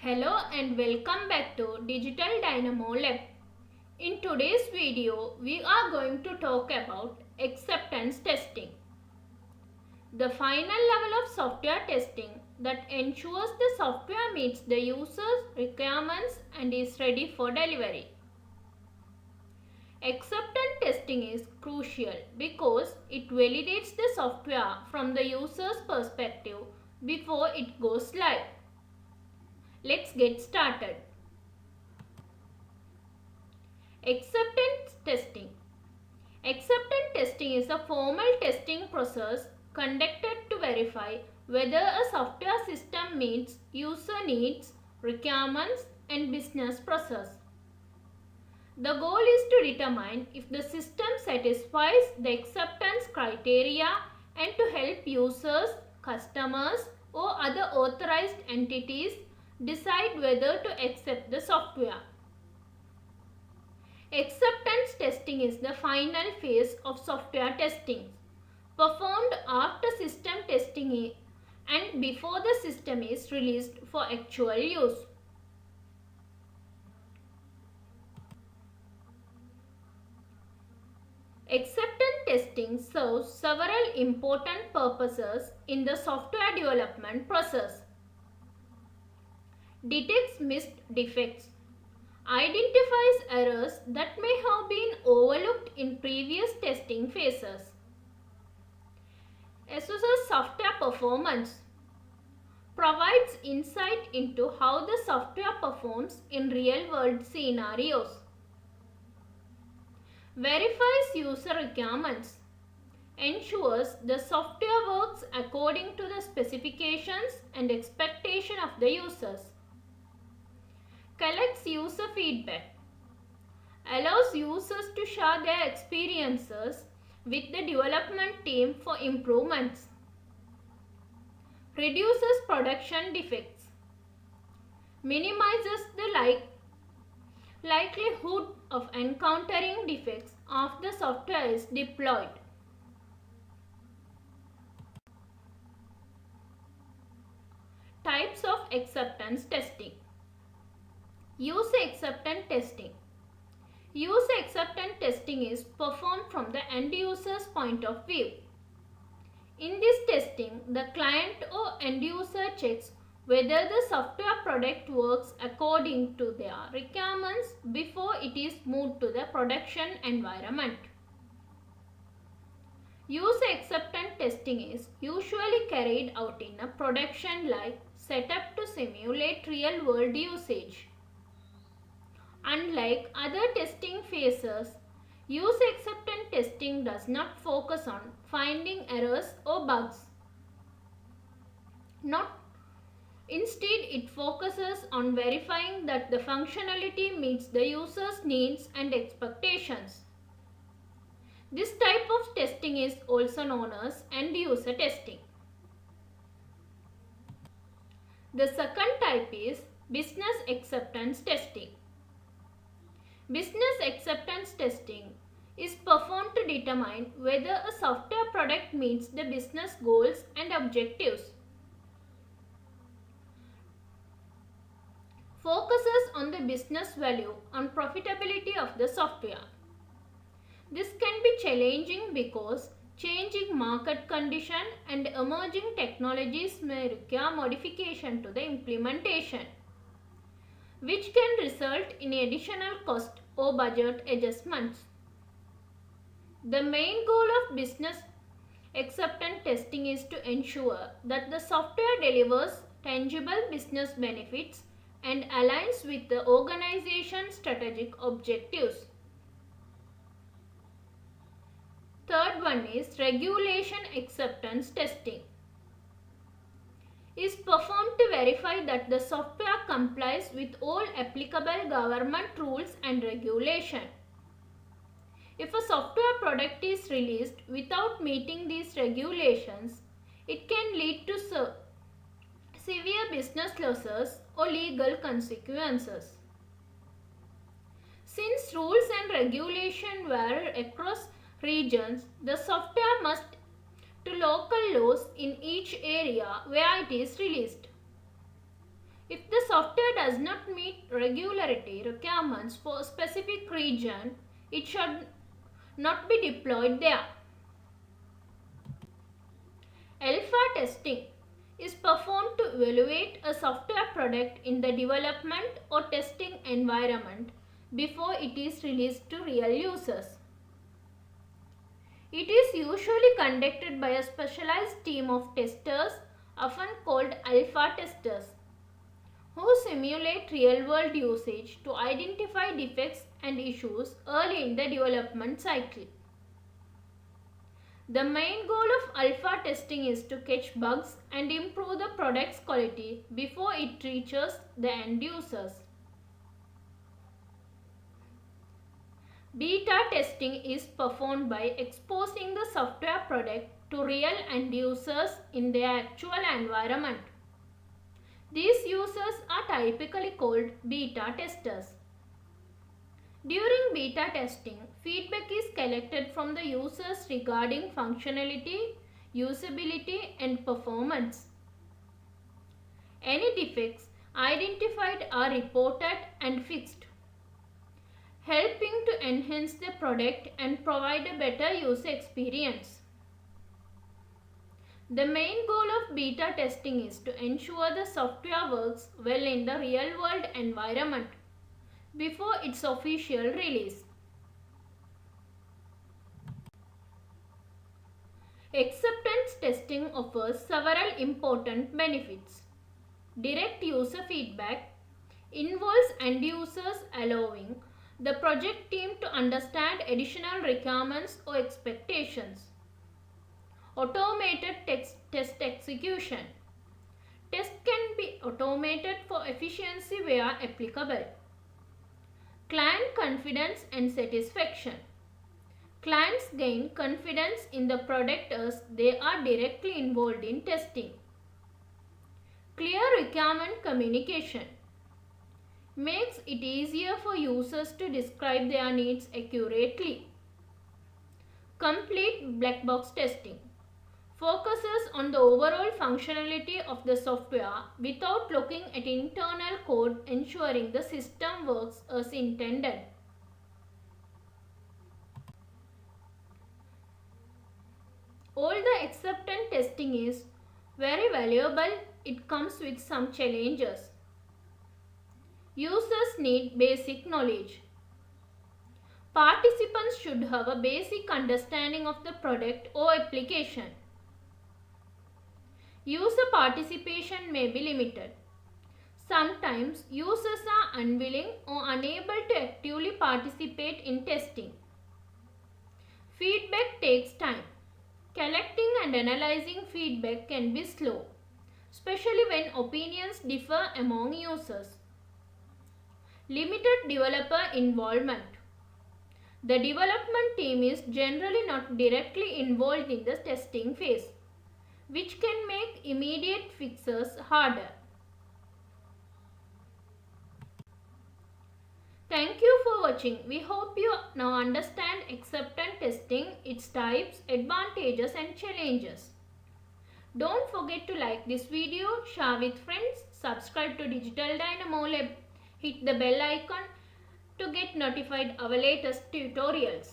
Hello and welcome back to Digital Dynamo Lab. In today's video, we are going to talk about acceptance testing, the final level of software testing that ensures the software meets the user's requirements and is ready for delivery. Acceptance testing is crucial because it validates the software from the user's perspective before it goes live. Let's get started. Acceptance testing. Acceptance testing is a formal testing process conducted to verify whether a software system meets user needs, requirements, and business process. The goal is to determine if the system satisfies the acceptance criteria and to help users, customers, or other authorized entities decide whether to accept the software. Acceptance testing is the final phase of software testing, performed after system testing and before the system is released for actual use. Acceptance testing serves several important purposes in the software development process. Detects missed defects. Identifies errors that may have been overlooked in previous testing phases. Assesses software performance. Provides insight into how the software performs in real-world scenarios. Verifies user requirements. Ensures the software works according to the specifications and expectation of the users. Collects user feedback. Allows users to share their experiences with the development team for improvements. Reduces production defects. Minimizes the likelihood of encountering defects after the software is deployed. Types of acceptance testing. User acceptance testing. User acceptance testing is performed from the end user's point of view. In this testing, the client or end user checks whether the software product works according to their requirements before it is moved to the production environment. User acceptance testing is usually carried out in a production-like setup to simulate real-world usage. Unlike other testing phases, user acceptance testing does not focus on finding errors or bugs. Instead, it focuses on verifying that the functionality meets the user's needs and expectations. This type of testing is also known as end-user testing. The second type is business acceptance testing. Business acceptance testing is performed to determine whether a software product meets the business goals and objectives. Focuses on the business value and profitability of the software. This can be challenging because changing market conditions and emerging technologies may require modification to the implementation, which can result in additional cost or budget adjustments. The main goal of business acceptance testing is to ensure that the software delivers tangible business benefits and aligns with the organization's strategic objectives. Third one is regulation acceptance testing. Is performed to verify that the software complies with all applicable government rules and regulation. If a software product is released without meeting these regulations, it can lead to severe business losses or legal consequences. Since rules and regulation vary across regions, the software must to local laws in each area where it is released. If the software does not meet regularity requirements for a specific region, it should not be deployed there. Alpha testing is performed to evaluate a software product in the development or testing environment before it is released to real users. It is usually conducted by a specialized team of testers, often called alpha testers, who simulate real-world usage to identify defects and issues early in the development cycle. The main goal of alpha testing is to catch bugs and improve the product's quality before it reaches the end users. Beta testing is performed by exposing the software product to real end users in their actual environment. These users are typically called beta testers. During beta testing, feedback is collected from the users regarding functionality, usability, and performance. Any defects identified are reported and fixed, helping to enhance the product and provide a better user experience. The main goal of beta testing is to ensure the software works well in the real-world environment before its official release. Acceptance testing offers several important benefits. Direct user feedback involves end users, allowing the project team to understand additional requirements or expectations. Automated test execution. Tests can be automated for efficiency where applicable. Client confidence and satisfaction. Clients gain confidence in the product as they are directly involved in testing. Clear requirement communication makes it easier for users to describe their needs accurately. Complete black box testing focuses on the overall functionality of the software without looking at internal code, ensuring the system works as intended. Although acceptance testing is very valuable, it comes with some challenges. Users need basic knowledge. Participants should have a basic understanding of the product or application. User participation may be limited. Sometimes users are unwilling or unable to actively participate in testing. Feedback takes time. Collecting and analyzing feedback can be slow, especially when opinions differ among users. Limited developer involvement. The development team is generally not directly involved in the testing phase, which can make immediate fixes harder. Thank you for watching. We hope you now understand acceptance testing, its types, advantages and challenges. Don't forget to like this video, share with friends, subscribe to Digital Dynamo Lab, hit the bell icon to get notified our latest tutorials.